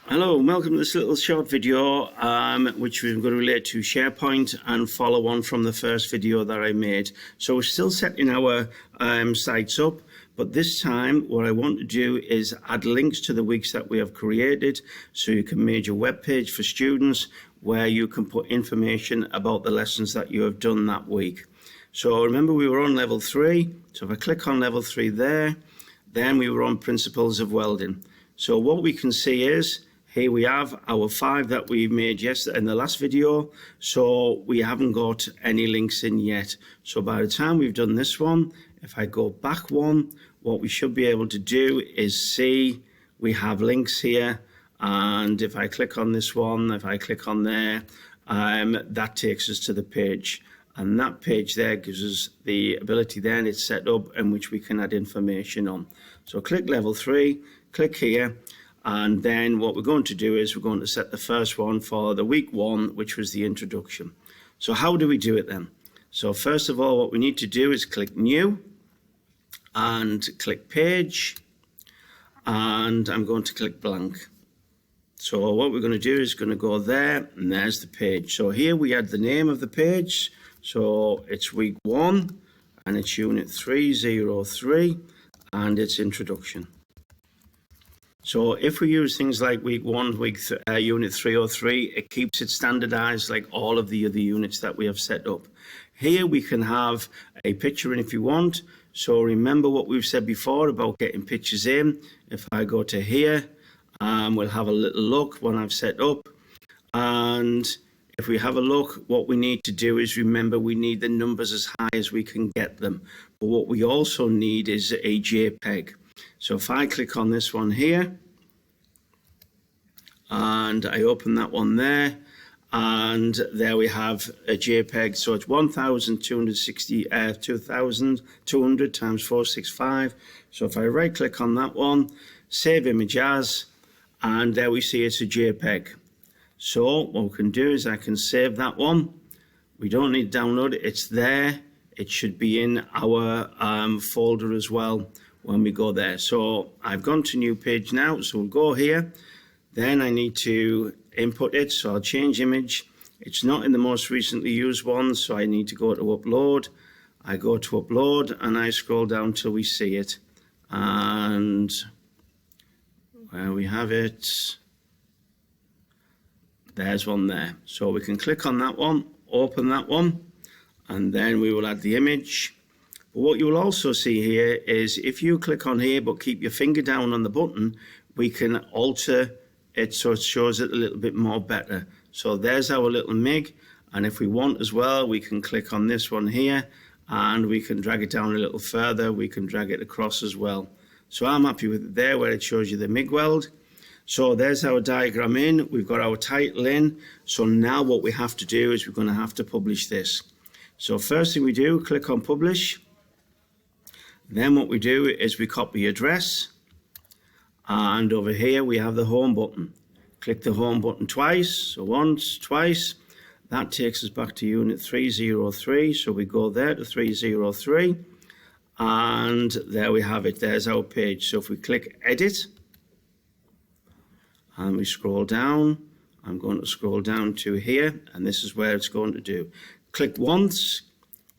Hello, welcome to this little short video which we're going to relate to SharePoint and follow on from the first video that I made. So we're still setting our sites up, but this time what I want to do is add links to the weeks that we have created, so you can make your web page for students where you can put information about the lessons that you have done that week. So remember, we were on level 3, so if I click on level 3 there, then we were on principles of welding. So what we can see is here we have our 5 that we made yesterday in the last video, so we haven't got any links in yet. So by the time we've done this one, if I go back one, what we should be able to do is see we have links here, and if I click on this one, if I click on there, that takes us to the page, and that page there gives us the ability then it's set up in which we can add information on. So click level 3, click here. And then what we're going to do is we're going to set the first one for the week 1, which was the introduction. So how do we do it then? So first of all, what we need to do is click new and click page, and I'm going to click blank. So what we're going to do is going to go there, and there's the page. So here we add the name of the page. So it's week 1 and it's unit 303 and it's introduction. So if we use things like week 1, unit 303, it keeps it standardized like all of the other units that we have set up. Here we can have a picture in if you want. So remember what we've said before about getting pictures in. If I go to here, we'll have a little look when I've set up. And if we have a look, what we need to do is remember we need the numbers as high as we can get them. But what we also need is a JPEG. So if I click on this one here and I open that one there, and there we have a JPEG. So it's 2,200 times 465. So if I right click on that one, save image as, and there we see it's a JPEG. So what we can do is I can save that one. We don't need to download it, it's there. It should be in our folder as well when we go there. So I've gone to new page now, so we'll go here. Then I need to input it, so I'll change image. It's not in the most recently used one, so I need to go to upload. I go to upload and I scroll down till we see it. And where we have it, there's one there. So we can click on that one, open that one, and then we will add the image. What you will also see here is if you click on here but keep your finger down on the button, we can alter it so it shows it a little bit more better. So there's our little MIG, and if we want as well, we can click on this one here and we can drag it down a little further. We can drag it across as well. So I'm happy with it there where it shows you the MIG weld. So there's our diagram in, we've got our title in. So now what we have to do is we're going to have to publish this. So first thing we do, click on publish. Then what we do is we copy address, and over here we have the home button. Click the home button twice, so once, twice. That takes us back to unit 303, so we go there to 303, and there we have it, there's our page. So if we click edit, and we scroll down, I'm going to scroll down to here, and this is where it's going to do. Click once,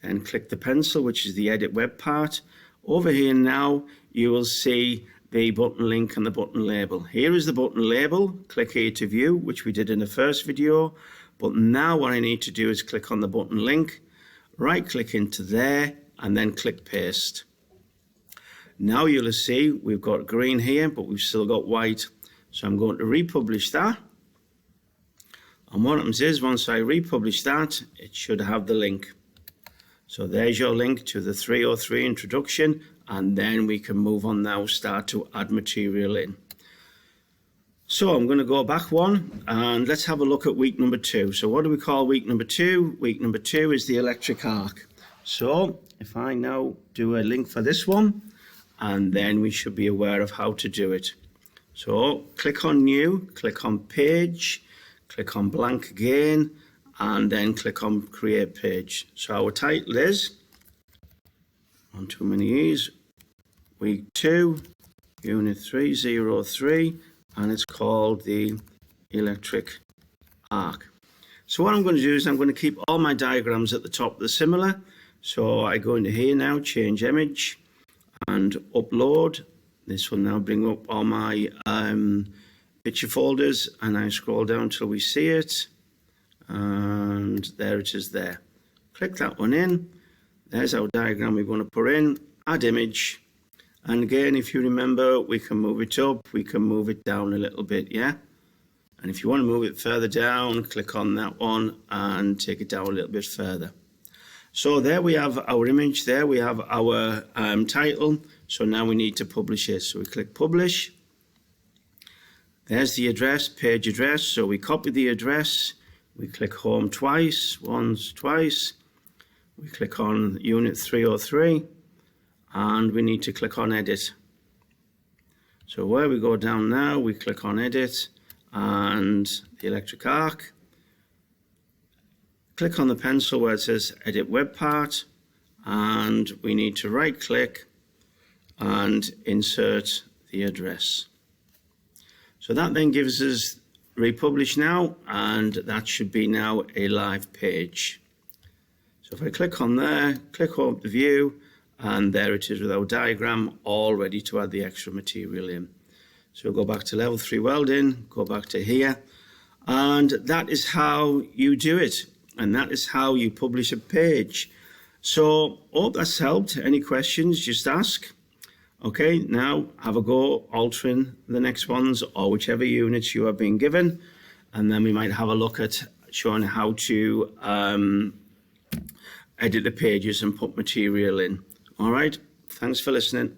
then click the pencil, which is the edit web part. Over here now, you will see the button link and the button label. Here is the button label. Click here to view, which we did in the first video. But now what I need to do is click on the button link, right click into there, and then click paste. Now you'll see we've got green here, but we've still got white. So I'm going to republish that. And what happens is once I republish that, it should have the link. So there's your link to the 303 introduction, and then we can move on now, start to add material in. So I'm going to go back one and let's have a look at week number 2. So what do we call week number 2? Week number 2 is the electric arc. So if I now do a link for this one, and then we should be aware of how to do it. So click on new, click on page, click on blank again, and then click on create page. So our title is, on too many E's, week 2, unit 303, and it's called the electric arc. So what I'm going to do is I'm going to keep all my diagrams at the top. They're similar. So I go into here now, change image, and upload. This will now bring up all my picture folders, and I scroll down till we see it, and there it is there. Click that one in. There's our diagram we're going to put in, add image, and again, if you remember, we can move it up, we can move it down a little bit, yeah? And if you want to move it further down, click on that one and take it down a little bit further. So there we have our image, there we have our title. So now we need to publish it. So we click publish. There's the address, page address. So we copy the address. We click home twice, once, twice. We click on unit 303 and we need to click on edit. So where we go down now, we click on edit and the electric arc. Click on the pencil where it says edit web part, and we need to right click and insert the address. So that then gives us republish now, and that should be now a live page. So if I click on there, click on the view, and there it is with our diagram all ready to add the extra material in. So we'll go back to level 3 welding, go back to here, and that is how you do it. And that is how you publish a page. So hope that's helped. Any questions, just ask. Okay, now have a go altering the next ones or whichever units you have been given. And then we might have a look at showing how to edit the pages and put material in. All right, thanks for listening.